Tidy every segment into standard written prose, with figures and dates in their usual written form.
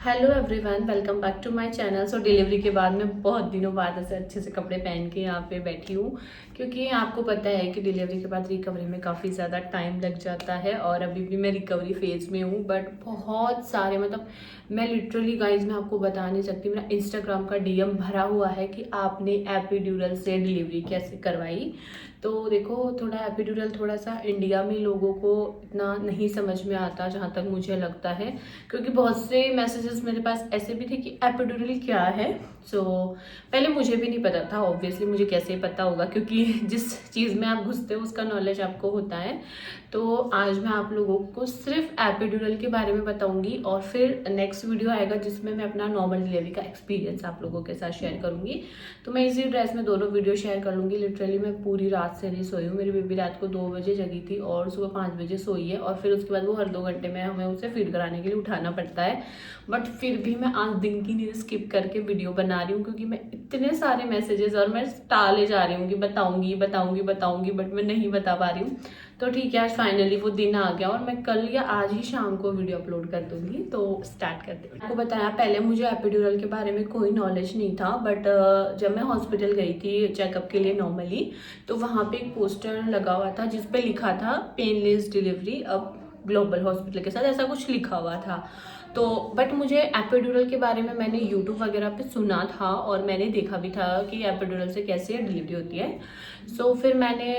Hello everyone, welcome back to my channel. So delivery के बाद मैं बहुत दिनों बाद ऐसे अच्छे से कपड़े पहन के यहाँ पे बैठी हूँ, क्योंकि आपको पता है कि डिलीवरी के बाद रिकवरी में काफ़ी ज़्यादा टाइम लग जाता है और अभी भी मैं रिकवरी फेज में हूँ। बट बहुत सारे मैं लिटरली गाइज मैं आपको बता नहीं सकती, मेरा इंस्टाग्राम का डीएम भरा हुआ है कि आपने एपिड्यूरल से डिलीवरी कैसे करवाई। तो देखो, थोड़ा एपिड्यूरल थोड़ा सा इंडिया में लोगों को इतना नहीं समझ में आता जहाँ तक मुझे लगता है, क्योंकि बहुत से मैसेजेस मेरे पास ऐसे भी थे कि एपिड्यूरल क्या है। पहले मुझे भी नहीं पता था, ऑब्वियसली मुझे कैसे पता होगा, क्योंकि जिस चीज़ में आप घुसते हो उसका नॉलेज आपको होता है। तो आज मैं आप लोगों को सिर्फ एपिड्यूरल के बारे में बताऊंगी और फिर नेक्स्ट वीडियो आएगा जिसमें मैं अपना नॉर्मल डिलीवरी का एक्सपीरियंस आप लोगों के साथ शेयर करूंगी। तो मैं इसी ड्रेस में दोनों वीडियो शेयर कर लूँगी। लिटरली मैं पूरी रात से नहीं सोई हूँ। मेरी बेबी रात को 2 बजे जगी थी और सुबह 5 बजे सोई है, और फिर उसके बाद वो हर 2 घंटे में हमें उसे फीड कराने के लिए उठाना पड़ता है। बट फिर भी मैं आज दिन की नींद स्किप करके वीडियो बना रही हूँ, क्योंकि मैं इतने सारे मैसेजेस और मैं टाले जा रही हूँ कि बताऊंगी बताऊंगी बताऊंगी, बट मैं नहीं बता पा रही हूँ। तो ठीक है, आज फाइनली वो दिन आ गया और मैं कल या आज ही शाम को वीडियो अपलोड कर दूंगी। तो स्टार्ट करते हैं। आपको बताया, पहले मुझे एपिड्यूरल के बारे में कोई नॉलेज नहीं था, बट जब मैं हॉस्पिटल गई थी चेकअप के लिए नॉर्मली, तो वहाँ पे एक पोस्टर लगा हुआ था जिस पे लिखा था पेनलेस डिलीवरी अब ग्लोबल हॉस्पिटल के साथ, ऐसा कुछ लिखा हुआ था। तो बट मुझे एपिड्यूरल के बारे में मैंने यूट्यूब वगैरह पे सुना था और मैंने देखा भी था कि एपिड्यूरल से कैसे डिलीवरी होती है। फिर मैंने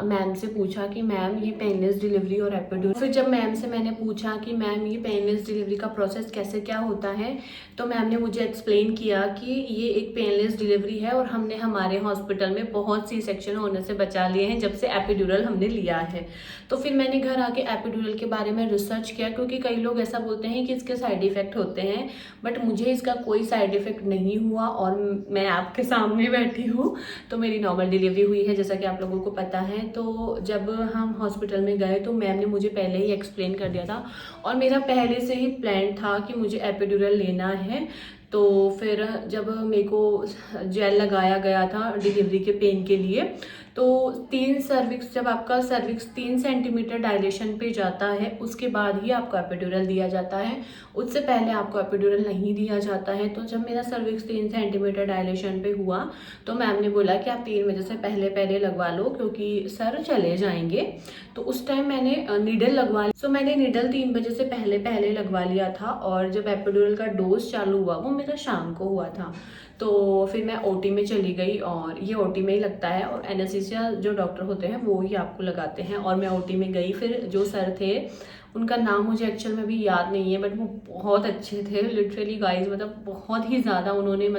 मैम से पूछा कि मैम ये पेनलेस डिलीवरी और एपिड्यूरल, फिर जब मैम से मैंने पूछा कि मैम ये पेनलेस डिलीवरी का प्रोसेस कैसे क्या होता है, तो मैम ने मुझे एक्सप्लेन किया कि ये एक पेनलेस डिलीवरी है और हमने हमारे हॉस्पिटल में बहुत सी सेक्शन होने से बचा लिए हैं जब से एपिड्यूरल हमने लिया है। तो फिर मैंने घर आके एपिड्यूरल के बारे में रिसर्च किया, क्योंकि कई लोग ऐसा बोलते हैं कि इसके साइड इफेक्ट होते हैं, बट मुझे इसका कोई साइड इफेक्ट नहीं हुआ और मैं आपके सामने बैठी हूँ। तो मेरी नॉर्मल डिलीवरी हुई है, जैसा कि आप लोगों को पता है। तो जब हम हॉस्पिटल में गए तो मैम ने मुझे पहले ही एक्सप्लेन कर दिया था और मेरा पहले से ही प्लान था कि मुझे एपिड्यूरल लेना है। तो फिर जब मेरे को जेल लगाया गया था डिलीवरी के पेन के लिए, तो 3 सर्विक्स, जब आपका सर्विक्स 3 सेंटीमीटर डायलेशन पे जाता है उसके बाद ही आपको एपिड्यूरल दिया जाता है, उससे पहले आपको एपिड्यूरल नहीं दिया जाता है। तो जब मेरा सर्विक्स 3 सेंटीमीटर डायलेशन पे हुआ तो मैम ने बोला कि आप 3 बजे से पहले पहले लगवा लो, क्योंकि सर चले जाएंगे। तो उस टाइम मैंने नीडल लगवा ली। मैंने नीडल 3 बजे से पहले पहले लगवा लिया था और जब एपिड्यूरल का डोज चालू हुआ वो मेरा शाम को हुआ था। तो फिर मैं ओटी में चली गई और ये ओटी में ही लगता है और एनेस्थीसिया जो डॉक्टर होते हैं वो ही आपको लगाते हैं। और मैं ओटी में गई, फिर जो सर थे उनका नाम मुझे एक्चुअल में भी याद नहीं है, बट वो बहुत अच्छे थे लिटरली गाइज। बहुत ही ज़्यादा उन्होंने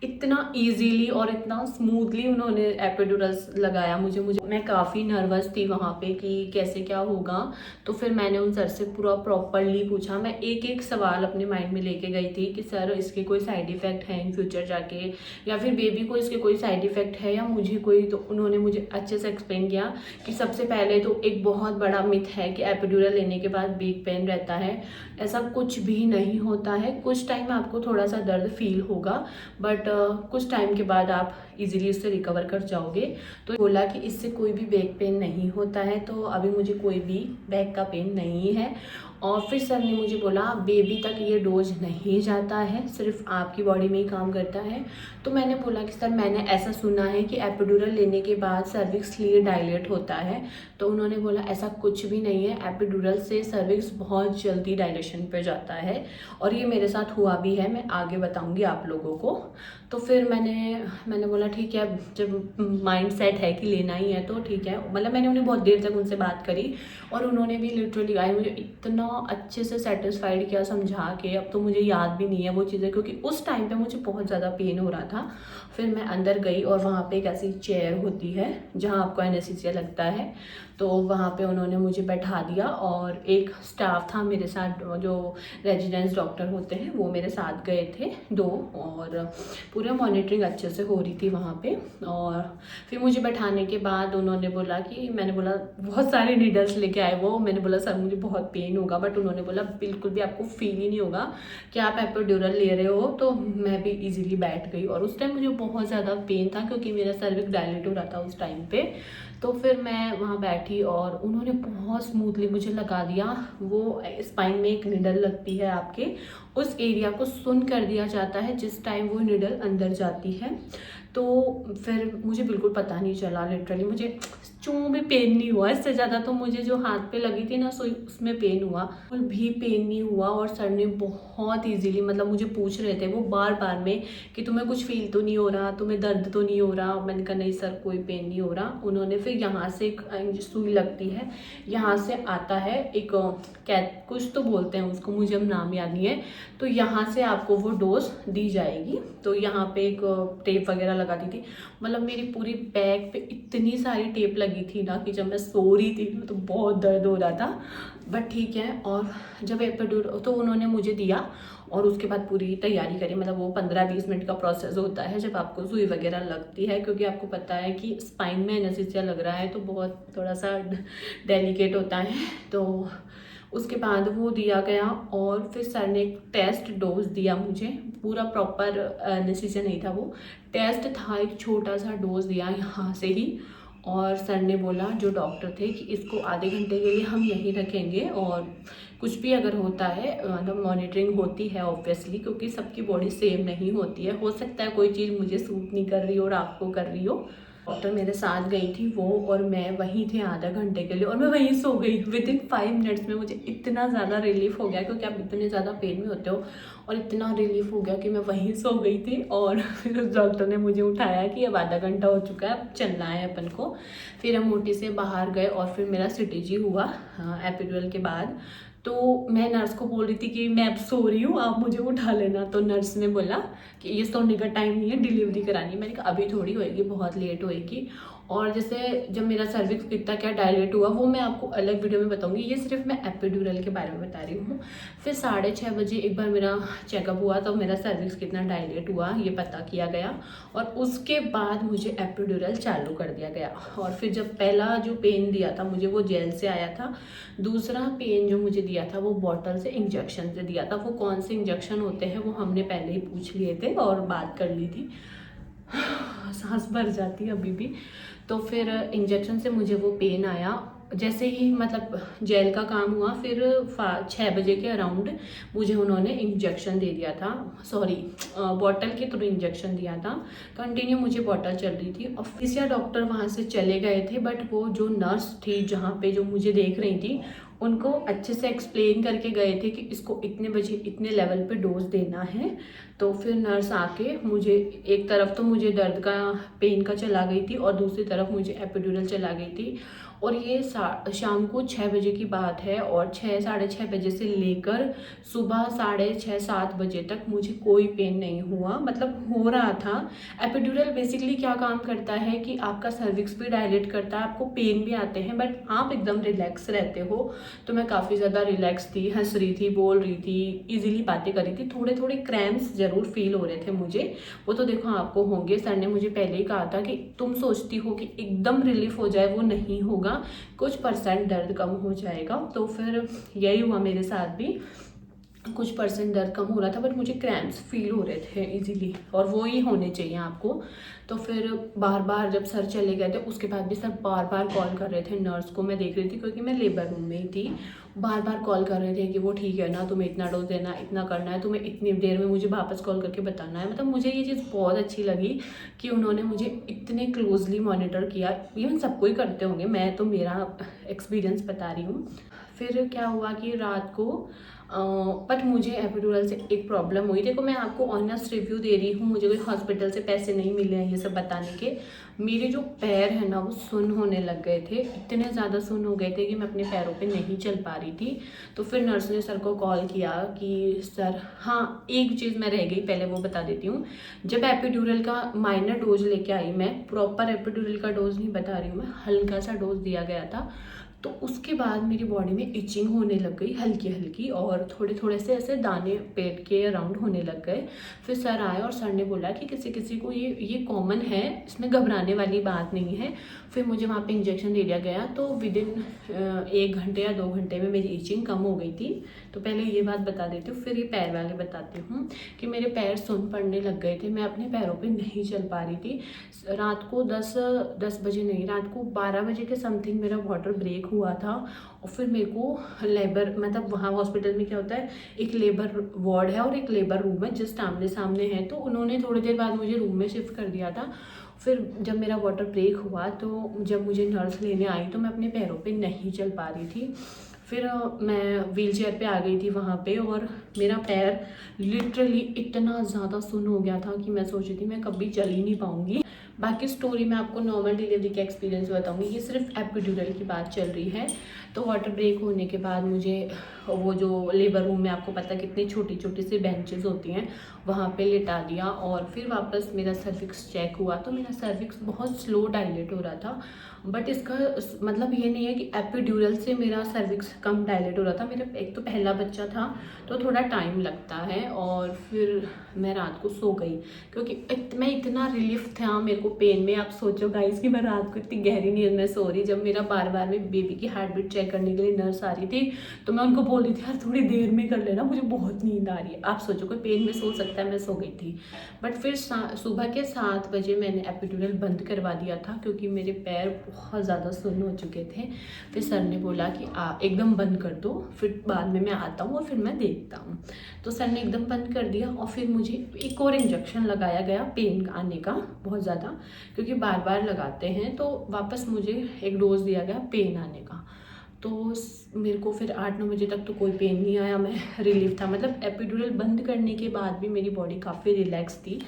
इतना इजीली और इतना स्मूथली उन्होंने एपिड्यूरल्स लगाया मुझे मैं काफ़ी नर्वस थी वहाँ पे कि कैसे क्या होगा। तो फिर मैंने उन सर से पूरा प्रॉपरली पूछा, मैं एक एक सवाल अपने माइंड में लेके गई थी कि सर इसके कोई साइड इफ़ेक्ट है इन फ्यूचर जाके, या फिर बेबी को इसके कोई साइड इफ़ेक्ट है या मुझे कोई। तो उन्होंने मुझे अच्छे से एक्सप्लेन किया कि सबसे पहले तो एक बहुत बड़ा मिथ है कि एपिड्यूरल लेने के बाद बैक पेन रहता है। ऐसा कुछ भी नहीं होता है। कुछ टाइम में आपको थोड़ा सा दर्द फील होगा, बट कुछ टाइम के बाद आप इजीली उससे रिकवर कर जाओगे। तो बोला कि इससे कोई भी बैक पेन नहीं होता है, तो अभी मुझे कोई भी बैक का पेन नहीं है। और फिर सर ने मुझे बोला बेबी तक ये डोज नहीं जाता है, सिर्फ आपकी बॉडी में ही काम करता है। तो मैंने बोला कि सर मैंने ऐसा सुना है कि एपिड्यूरल लेने के बाद सर्विक्स स्लीव डायलेट होता है। तो उन्होंने बोला ऐसा कुछ भी नहीं है, एपिड्यूरल से सर्विक्स बहुत जल्दी डायलेशन पे जाता है और ये मेरे साथ हुआ भी है, मैं आगे बताऊंगी आप लोगों को। तो फिर मैंने बोला ठीक है, जब माइंड सेट है कि लेना ही है तो ठीक है। मैंने उन्हें बहुत देर तक उनसे बात करी और उन्होंने भी लिटरली गाय मुझे इतना अच्छे से सेटिस्फाइड किया समझा के, अब तो मुझे याद भी नहीं है वो चीज़ें, क्योंकि उस टाइम पे मुझे बहुत ज़्यादा पेन हो रहा था। फिर मैं अंदर गई और वहाँ पे एक ऐसी चेयर होती है जहाँ आपको एनेस्थीसिया लगता है, तो वहाँ पे उन्होंने मुझे बैठा दिया और एक स्टाफ था मेरे साथ, जो रेजिडेंस डॉक्टर होते हैं वो मेरे साथ गए थे 2, और पूरा मॉनिटरिंग अच्छे से हो रही थी वहाँ पे। और फिर मुझे बैठाने के बाद उन्होंने बोला कि, मैंने बोला बहुत सारे नीडल्स लेके आए वो, मैंने बोला सर मुझे बहुत पेन होगा, बट उन्होंने बोला बिल्कुल भी आपको फील ही नहीं होगा कि आप एपिड्यूरल ले रहे हो। तो मैं भी इजीली बैठ गई और उस टाइम मुझे बहुत ज़्यादा पेन था क्योंकि मेरा सर्विक्स डायलेट हो रहा था उस टाइम पे। तो फिर मैं वहाँ बैठी और उन्होंने बहुत स्मूथली मुझे लगा दिया। वो स्पाइन में एक निडल लगती है आपके, उस एरिया को सुन कर दिया जाता है जिस टाइम वो निडल अंदर जाती है। तो फिर मुझे बिल्कुल पता नहीं चला, लिटरली मुझे चूँ भी पेन नहीं हुआ। इससे ज़्यादा तो मुझे जो हाथ पे लगी थी ना सुई, उसमें पेन हुआ। बिल्कुल भी पेन नहीं हुआ। और सर ने बहुत इजीली, मतलब मुझे पूछ रहे थे वो बार बार में कि तुम्हें कुछ फील तो नहीं हो रहा, तुम्हें दर्द तो नहीं हो रहा। मैंने कहा नहीं सर, कोई पेन नहीं हो रहा। उन्होंने फिर यहाँ से एक सुई लगती है, यहाँ से आता है एक कैट, कुछ तो बोलते हैं उसको, मुझे अब नाम याद नहीं है। तो यहाँ से आपको वो डोज दी जाएगी। तो यहाँ पे एक टेप वगैरह लगा दी थी। मतलब मेरी पूरी बैक पे इतनी सारी टेप लगी थी ना कि जब मैं सो रही थी तो बहुत दर्द हो रहा था, बट ठीक है। और जब एपिड्यूरल तो उन्होंने मुझे दिया और उसके बाद पूरी तैयारी करी। मतलब वो 15-20 मिनट का प्रोसेस होता है जब आपको सुई वगैरह लगती है, क्योंकि आपको पता है कि स्पाइन में एनेस्थीसिया लग रहा है तो बहुत थोड़ा सा डेलिकेट होता है। तो उसके बाद वो दिया गया और फिर सर ने एक टेस्ट डोज दिया मुझे। पूरा प्रॉपर एनेस्थीसिया नहीं था, वो टेस्ट था, एक छोटा सा डोज दिया यहाँ से ही। और सर ने बोला, जो डॉक्टर थे, कि इसको आधे घंटे के लिए हम यहीं रखेंगे और कुछ भी अगर होता है, मतलब मॉनिटरिंग होती है ऑब्वियसली, क्योंकि सबकी बॉडी सेम नहीं होती है। हो सकता है कोई चीज़ मुझे सूट नहीं कर रही हो और आपको कर रही हो। डॉक्टर मेरे साथ गई थी वो, और मैं वहीं थे आधा घंटे के लिए, और मैं वहीं सो गई। विदिन 5 मिनट्स में मुझे इतना ज़्यादा रिलीफ हो गया, क्योंकि आप इतने ज़्यादा पेन में होते हो, और इतना रिलीफ हो गया कि मैं वहीं सो गई थी। और फिर उस डॉक्टर ने मुझे उठाया कि अब आधा घंटा हो चुका है, अब चलना है अपन को। फिर हम ओटी से बाहर गए और फिर मेरा CTG हुआ एपिड्यूरल के बाद। तो मैं नर्स को बोल रही थी कि मैं अब सो रही हूँ, आप मुझे उठा लेना। तो नर्स ने बोला कि ये सोने का टाइम नहीं है, डिलीवरी करानी है। मैंने कहा अभी थोड़ी होएगी, बहुत लेट होएगी। और जैसे जब मेरा सर्विक्स कितना क्या डायलेट हुआ वो मैं आपको अलग वीडियो में बताऊंगी, ये सिर्फ मैं एपिड्यूरल के बारे में बता रही हूँ। फिर 6:30 बजे एक बार मेरा चेकअप हुआ, तो मेरा सर्विक्स कितना डायलेट हुआ ये पता किया गया, और उसके बाद मुझे एपिड्यूरल चालू कर दिया गया। और फिर जब पहला जो पेन दिया था मुझे वो जेल से आया था, दूसरा पेन जो मुझे दिया था वो बॉटल से, इंजेक्शन से दिया था। वो कौन से इंजेक्शन होते हैं वो हमने पहले ही पूछ लिए थे और बात कर ली थी। सांस भर जाती है अभी भी। तो फिर इंजेक्शन से मुझे वो पेन आया। जैसे ही मतलब जेल का काम हुआ, फिर 6 बजे के अराउंड मुझे उन्होंने इंजेक्शन दे दिया था, सॉरी बॉटल के थ्रू इंजेक्शन दिया था। कंटिन्यू मुझे बॉटल चल रही थी। ऑफिसियल डॉक्टर वहाँ से चले गए थे, बट वो जो नर्स थी जहाँ पे जो मुझे देख रही थी, उनको अच्छे से एक्सप्लेन करके गए थे कि इसको इतने बजे इतने लेवल पे डोज देना है। तो फिर नर्स आके मुझे, एक तरफ तो मुझे दर्द का पेन का चला गई थी और दूसरी तरफ मुझे एपिड्यूरल चला गई थी। और ये शाम को 6 बजे की बात है, और 6-6:30 बजे से लेकर सुबह 6:30-7 बजे तक मुझे कोई पेन नहीं हुआ। मतलब हो रहा था। एपिड्यूरल बेसिकली क्या काम करता है कि आपका सर्विक्स भी डायलेट करता है, आपको पेन भी आते हैं, बट आप एकदम रिलैक्स रहते हो। तो मैं काफ़ी ज़्यादा रिलैक्स थी, हंस रही थी, बोल रही थी, इजीली बातें कर रही थी। थोड़े थोड़े क्रैम्प्स ज़रूर फील हो रहे थे मुझे, वो तो देखो आपको होंगे। सर ने मुझे पहले ही कहा था कि तुम सोचती हो कि एकदम रिलीफ हो जाए, वो नहीं होगा, कुछ % दर्द कम हो जाएगा। तो फिर यही हुआ मेरे साथ भी, कुछ % दर्द कम हो रहा था, बट मुझे क्रैम्प्स फील हो रहे थे इजीली, और वो ही होने चाहिए आपको। तो फिर बार बार जब सर चले गए थे उसके बाद भी सर बार बार कॉल कर रहे थे नर्स को। मैं देख रही थी क्योंकि मैं लेबर रूम में ही थी। बार बार कॉल कर रहे थे कि वो ठीक है ना, तुम्हें इतना डोज देना, इतना करना है, तुम्हें इतनी देर में मुझे वापस कॉल करके बताना है। मतलब मुझे ये चीज़ बहुत अच्छी लगी कि उन्होंने मुझे इतने क्लोजली मॉनिटर किया। इवन सबको ही करते होंगे, मैं तो मेरा एक्सपीरियंस बता रही हूँ। फिर क्या हुआ कि रात को बट मुझे एपिड्यूरल से एक प्रॉब्लम हुई। देखो मैं आपको ऑनेस्ट रिव्यू दे रही हूँ, मुझे कोई हॉस्पिटल से पैसे नहीं मिले हैं ये सब बताने के। मेरे जो पैर हैं ना वो सुन्न होने लग गए थे, इतने ज़्यादा सुन्न हो गए थे कि मैं अपने पैरों पे नहीं चल पा रही थी। तो फिर नर्स ने सर को कॉल किया कि सर, हाँ एक चीज़ मैं रह गई, पहले वो बता देती हूँ। जब एपिड्यूरल का माइनर डोज लेके आई, मैं प्रॉपर एपिड्यूरल का डोज नहीं बता रही हूँ, मैं हल्का सा डोज दिया गया था। तो उसके बाद मेरी बॉडी में इचिंग होने लग गई हल्की हल्की, और थोड़े थोड़े से ऐसे दाने पेट के अराउंड होने लग गए। फिर सर आए और सर ने बोला कि किसी किसी को ये कॉमन है, इसमें घबराने वाली बात नहीं है। फिर मुझे वहाँ पे इंजेक्शन दे दिया गया, तो विद इन 1 घंटे या 2 घंटे में मेरी इचिंग कम हो गई थी। तो पहले ये बात बता देती हूँ, फिर ये पैर वाले बताती हूँ कि मेरे पैर सुन पड़ने लग गए थे, मैं अपने पैरों पे नहीं चल पा रही थी। रात को 10 बजे नहीं, रात को 12 बजे के समथिंग मेरा वाटर ब्रेक हुआ था। और फिर मेरे को लेबर, मतलब वहाँ हॉस्पिटल में क्या होता है, एक लेबर वार्ड है और एक लेबर रूम है जिस आमने सामने है। तो उन्होंने थोड़ी देर बाद मुझे रूम में शिफ्ट कर दिया था। फिर जब मेरा वाटर ब्रेक हुआ, तो जब मुझे नर्स लेने आई तो मैं अपने पैरों पे नहीं चल पा रही थी। फिर मैं व्हील चेयर पर आ गई थी वहाँ पे, और मेरा पैर लिटरली इतना ज़्यादा सुन्न हो गया था कि मैं सोची थी मैं कभी चल ही नहीं पाऊँगी। बाकी स्टोरी मैं आपको नॉर्मल डिलीवरी का एक्सपीरियंस बताऊंगी, ये सिर्फ एपिड्यूरल की बात चल रही है। तो वाटर ब्रेक होने के बाद मुझे वो जो लेबर रूम में, आपको पता है कितनी छोटी छोटी सी बेंचेस होती हैं, वहाँ पे लिटा दिया। और फिर वापस मेरा सर्विक्स चेक हुआ, तो मेरा सर्विक्स बहुत स्लो डायलेट हो रहा था। बट इसका मतलब ये नहीं है कि एपिड्यूरल से मेरा सर्विक्स कम डायलेट हो रहा था। मेरा एक तो पहला बच्चा था तो थोड़ा टाइम लगता है। और फिर मैं रात को सो गई क्योंकि मैं इतना रिलीफ था मेरे को पेन में। आप सोचो गाइस कि मैं रात को इतनी गहरी नींद में सो रही, जब मेरा बार बार में बेबी की हार्ट बीट चेक करने के लिए नर्स आ रही थी, तो मैं उनको बोल रही थी यार थोड़ी देर में कर लेना, मुझे बहुत नींद आ रही है। आप सोचो कोई पेन में सो सकता है, मैं सो गई थी। बट फिर सुबह के 7 बजे मैंने एपिड्यूरल बंद करवा दिया था क्योंकि मेरे पैर बहुत ज़्यादा सुन्न हो चुके थे। फिर सर ने बोला कि आप एकदम बंद कर दो, फिर बाद में मैं आता हूँ और फिर मैं देखता हूँ। तो सर ने एकदम बंद कर दिया। और फिर मुझे एक और इंजेक्शन लगाया गया पेन आने का बहुत ज़्यादा, क्योंकि बार बार लगाते हैं। तो वापस मुझे एक डोज दिया गया पेन आने का। तो मेरे को फिर 8-9 बजे तक तो कोई पेन नहीं आया, मैं रिलीफ था। मतलब एपिड्यूरल बंद करने के बाद भी मेरी बॉडी काफ़ी रिलैक्स थी।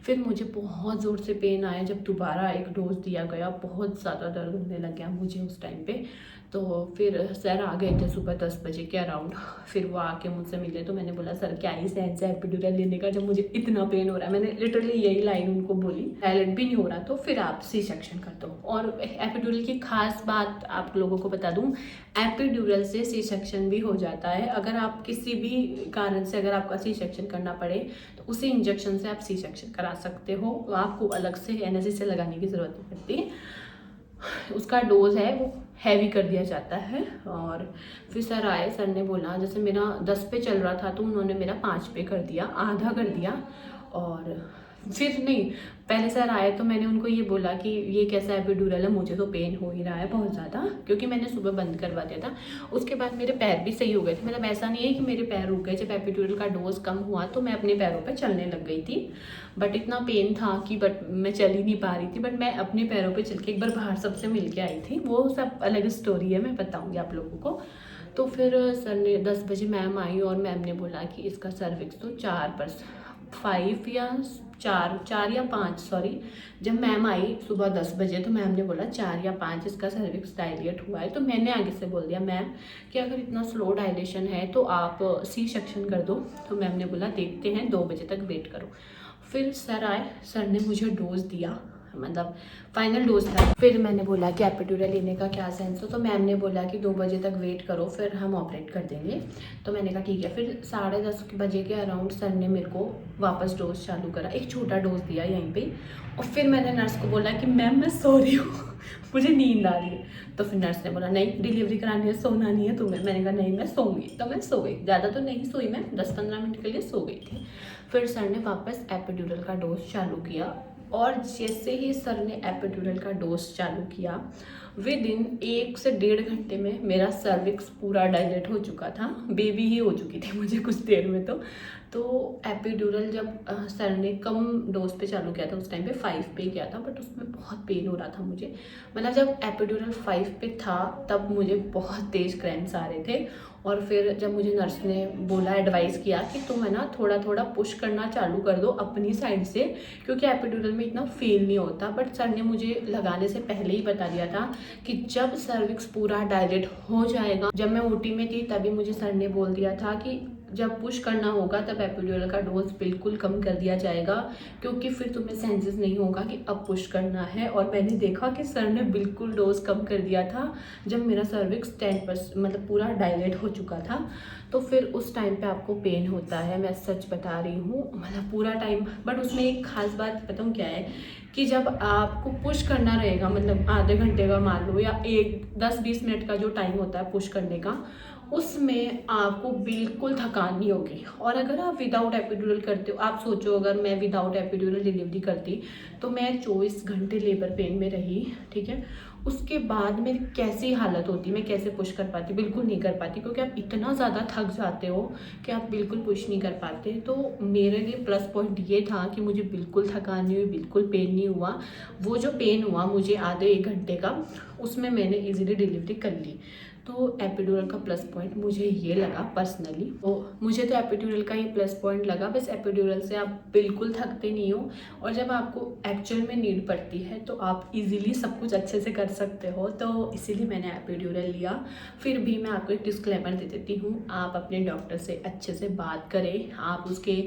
फिर मुझे बहुत ज़ोर से पेन आया जब दोबारा एक डोज दिया गया, बहुत ज़्यादा दर्द होने लग गया मुझे उस टाइम पे। तो फिर सर आ गए थे सुबह 10 बजे के अराउंड। फिर वो आके मुझसे मिले, तो मैंने बोला सर क्या ही सेंस है एपिड्यूरल लेने का जब मुझे इतना पेन हो रहा है। मैंने लिटरली यही लाइन उनको बोली, डायलेट भी नहीं हो रहा तो फिर आप सी सेक्शन कर दो। और एपिड्यूरल की खास बात आप लोगों को बता दूं, एपिड्यूरल से सी सेक्शन भी हो जाता है। अगर आप किसी भी कारण से अगर आपका सी सेक्शन करना पड़े तो उसी इंजेक्शन से आप सी सेक्शन करा सकते हो, आपको अलग से एनएससी से लगाने की ज़रूरत नहीं पड़ती। उसका डोज है वो हैवी कर दिया जाता है। और फिर सर आए, सर ने बोला, जैसे मेरा 10 पे चल रहा था तो उन्होंने मेरा 5 पे कर दिया, आधा कर दिया। और फिर नहीं, पहले सर आए तो मैंने उनको ये बोला कि ये कैसा एपिड्यूरल है, मुझे तो पेन हो ही रहा है बहुत ज़्यादा, क्योंकि मैंने सुबह बंद करवा दिया था। उसके बाद मेरे पैर भी सही हो गए थे। मतलब ऐसा नहीं है कि मेरे पैर रुक गए, जब एपिड्यूरल का डोज कम हुआ तो मैं अपने पैरों पे चलने लग गई थी। बट इतना पेन था कि मैं चल ही नहीं पा रही थी। बट मैं अपने पैरों पर चल के एक बार बाहर सबसे मिल के आई थी, वो सब अलग स्टोरी है, मैं बताऊँगी आप लोगों को। तो फिर सर ने 10 बजे मैम आई और मैम ने बोला कि इसका सर्विक्स तो 5 या 5 सॉरी, जब मैम आई सुबह 10 बजे तो मैम ने बोला 4 या 5 इसका सर्विक्स डायलेट हुआ है। तो मैंने आगे से बोल दिया मैम कि अगर इतना स्लो डायलेशन है तो आप सी सेक्शन कर दो। तो मैम ने बोला देखते हैं, 2 बजे तक वेट करो। फिर सर आए, सर ने मुझे डोज दिया, मतलब फाइनल डोज था। फिर मैंने बोला कि एपिड्यूरल लेने का क्या सेंस हो, तो मैम ने बोला कि 2 बजे तक वेट करो फिर हम ऑपरेट कर देंगे। तो मैंने कहा ठीक है। फिर 10:30 बजे के अराउंड सर ने मेरे को वापस डोज चालू करा, एक छोटा डोज दिया यहीं पे। और फिर मैंने नर्स को बोला कि मैम मैं सो रही हूँ मुझे नींद आ रही है। तो फिर नर्स ने बोला नहीं डिलीवरी करानी है, सोना नहीं है तुम्हें। मैंने कहा नहीं मैं सोऊंगी। तो मैं सो गई, ज़्यादा तो नहीं सोई, मैं 10-15 मिनट के लिए सो गई थी। फिर सर ने वापस एपिड्यूरल का डोज चालू किया, और जैसे ही सर ने एपिड्यूरल का डोज चालू किया, विद इन 1 से 1.5 घंटे में मेरा सर्विक्स पूरा डायलेट हो चुका था, बेबी ही हो चुकी थी मुझे कुछ देर में। तो एपिड्यूरल जब सर ने कम डोज पे चालू किया था, उस टाइम पे 5 पे किया था, बट उसमें बहुत पेन हो रहा था मुझे। मतलब जब एपिड्यूरल 5 पे था तब मुझे बहुत तेज़ क्रैम्प्स आ रहे थे। और फिर जब मुझे नर्स ने बोला, एडवाइस किया कि तुम है ना थोड़ा थोड़ा पुश करना चालू कर दो अपनी साइड से, क्योंकि एपिड्यूरल में इतना फील नहीं होता। बट सर ने मुझे लगाने से पहले ही बता दिया था कि जब सर्विक्स पूरा डायलेट हो जाएगा, जब मैं ओटी में थी तभी मुझे सर ने बोल दिया था कि जब पुश करना होगा तब एपिड्यूरल का डोज बिल्कुल कम कर दिया जाएगा, क्योंकि फिर तुम्हें सेंसेस नहीं होगा कि अब पुश करना है। और मैंने देखा कि सर ने बिल्कुल डोज कम कर दिया था जब मेरा सर्विक्स 10% मतलब पूरा डायलेट हो चुका था। तो फिर उस टाइम पे आपको पेन होता है, मैं सच बता रही हूँ, मतलब पूरा टाइम। बट उसमें एक खास बात बताऊँ क्या है कि जब आपको पुश करना रहेगा, मतलब आधे घंटे का मान लो, या 10-20 मिनट का जो टाइम होता है पुश करने का, उसमें आपको बिल्कुल थकान नहीं होगी। और अगर आप विदाउट एपिड्यूरल करते हो, आप सोचो अगर मैं विदाउट एपिड्यूरल डिलीवरी करती तो मैं 24 घंटे लेबर पेन में रही, ठीक है। उसके बाद मेरी कैसी हालत होती, मैं कैसे पुश कर पाती, बिल्कुल नहीं कर पाती, क्योंकि आप इतना ज़्यादा थक जाते हो कि आप बिल्कुल पुश नहीं कर पाते। तो मेरे लिए प्लस पॉइंट ये था कि मुझे बिल्कुल थकान नहीं हुई, बिल्कुल पेन नहीं हुआ। वो जो पेन हुआ मुझे आधे 1 घंटे का, उसमें मैंने इजीली डिलीवरी कर ली। तो एपिड्यूरल का प्लस पॉइंट मुझे ये लगा पर्सनली। तो मुझे तो एपिड्यूरल का ही प्लस पॉइंट लगा, बस एपिड्यूरल से आप बिल्कुल थकते नहीं हो, और जब आपको एक्चुअल में नीड पड़ती है तो आप इजीली सब कुछ अच्छे से कर सकते हो। तो इसीलिए मैंने एपिड्यूरल लिया। फिर भी मैं आपको एक डिस्क्लेमर दे देती हूँ, आप अपने डॉक्टर से अच्छे से बात करें, आप उसके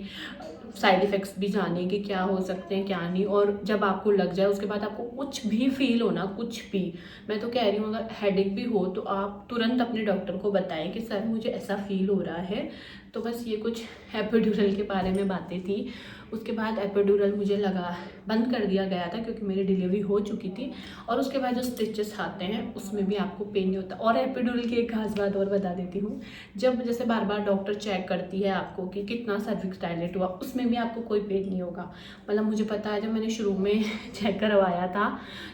साइड इफ़ेक्ट्स भी जाने कि क्या हो सकते हैं क्या नहीं। और जब आपको लग जाए उसके बाद आपको कुछ भी फील हो ना, कुछ भी, मैं तो कह रही हूँ अगर हेडेक भी हो तो आप तुरंत अपने डॉक्टर को बताएं कि सर मुझे ऐसा फील हो रहा है। तो बस ये कुछ एपिड्यूरल के बारे में बातें थी। उसके बाद एपिड्यूरल मुझे लगा बंद कर दिया गया था क्योंकि मेरी डिलीवरी हो चुकी थी। और उसके बाद जो स्टिचेस आते हैं उसमें भी आपको पेन नहीं होता। और एपिड्यूरल की एक खास बात और बता देती हूँ, जब जैसे बार बार डॉक्टर चेक करती है आपको कि कितना सर्विक्स डायलेट हुआ, उसमें भी आपको कोई पेन नहीं होगा। मतलब मुझे पता है जब मैंने शुरू में चेक करवाया था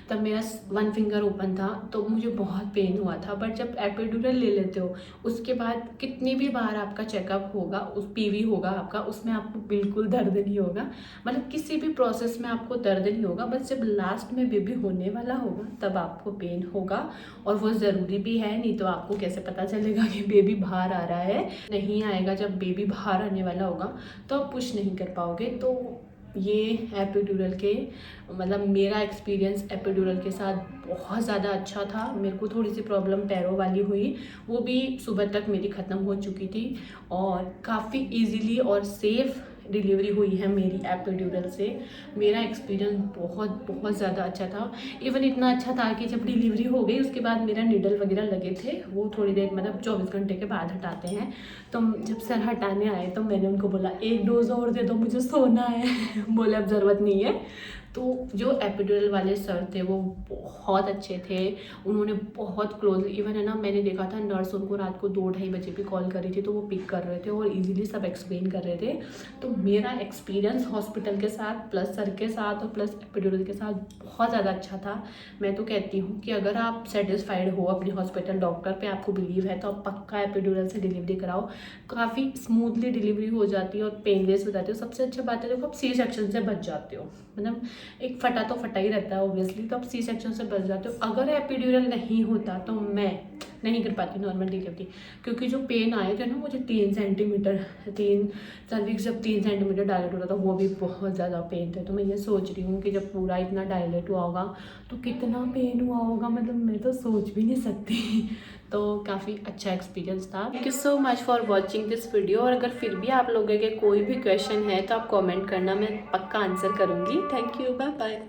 तब मेरा 1 फिंगर ओपन था तो मुझे बहुत पेन हुआ था। बट जब एपिड्यूरल ले लेते हो उसके बाद कितनी भी बार आपका चेकअप होगा, उस पीवी होगा आपका, उसमें आपको बिल्कुल दर्द नहीं होगा। मतलब किसी भी प्रोसेस में आपको दर्द नहीं होगा, बस जब लास्ट में बेबी होने वाला होगा तब आपको पेन होगा। और वो ज़रूरी भी है, नहीं तो आपको कैसे पता चलेगा कि बेबी बाहर आ रहा है। नहीं आएगा, जब बेबी बाहर आने वाला होगा तो आप पुश नहीं कर पाओगे। तो ये एपिड्यूरल के मतलब मेरा एक्सपीरियंस एपिड्यूरल के साथ बहुत ज़्यादा अच्छा था। मेरे को थोड़ी सी प्रॉब्लम पैरों वाली हुई, वो भी सुबह तक मेरी ख़त्म हो चुकी थी। और काफ़ी इजीली और सेफ़ डिलीवरी हुई है मेरी एपिड्यूरल से। मेरा एक्सपीरियंस बहुत बहुत ज़्यादा अच्छा था। इवन इतना अच्छा था कि जब डिलीवरी हो गई उसके बाद मेरा नीडल वगैरह लगे थे, वो थोड़ी देर मतलब 24 घंटे के बाद हटाते हैं। तो जब सर हटाने आए तो मैंने उनको बोला 1 डोज और दे दो, मुझे सोना है। बोले अब ज़रूरत नहीं है। तो जो एपिड्यूरल वाले सर थे वो बहुत अच्छे थे, उन्होंने बहुत क्लोजली, इवन है ना, मैंने देखा था नर्स उनको रात को 2-2:30 बजे भी कॉल कर रही थी तो वो पिक कर रहे थे और इजीली सब एक्सप्लेन कर रहे थे। तो मेरा एक्सपीरियंस हॉस्पिटल के साथ प्लस सर के साथ और प्लस एपिड्यूरल के साथ बहुत ज़्यादा अच्छा था। मैं तो कहती हूँ कि अगर आप सेटिस्फाइड हो अपने हॉस्पिटल डॉक्टर पे, आपको बिलीव है, तो आप पक्का एपिड्यूरल से डिलीवरी कराओ। काफ़ी स्मूथली डिलीवरी हो जाती है और पेनलेस हो जाती है। सबसे अच्छी बात है देखो, आप सी सेक्शन से बच जाते हो, मतलब एक फटा तो फटा ही रहता है ऑब्वियसली, तो आप सी सेक्शन से बच जाते हो। अगर एपिड्यूरल नहीं होता तो मैं नहीं कर पाती नॉर्मल डिलीवरी, क्योंकि जो पेन आए थे ना मुझे 3 सेंटीमीटर, सर्विक्स जब 3 सेंटीमीटर डायलेट हो रहा था वो भी बहुत ज़्यादा पेन थे। तो मैं ये सोच रही हूँ कि जब पूरा इतना डायलेट हुआ होगा तो कितना पेन हुआ होगा, मतलब मैं तो सोच भी नहीं सकती। तो काफ़ी अच्छा एक्सपीरियंस था। Thank you so much for watching this video. और अगर फिर भी आप लोगों के कोई भी क्वेश्चन है तो आप कमेंट करना, मैं पक्का आंसर करूँगी। Thank you, bye bye.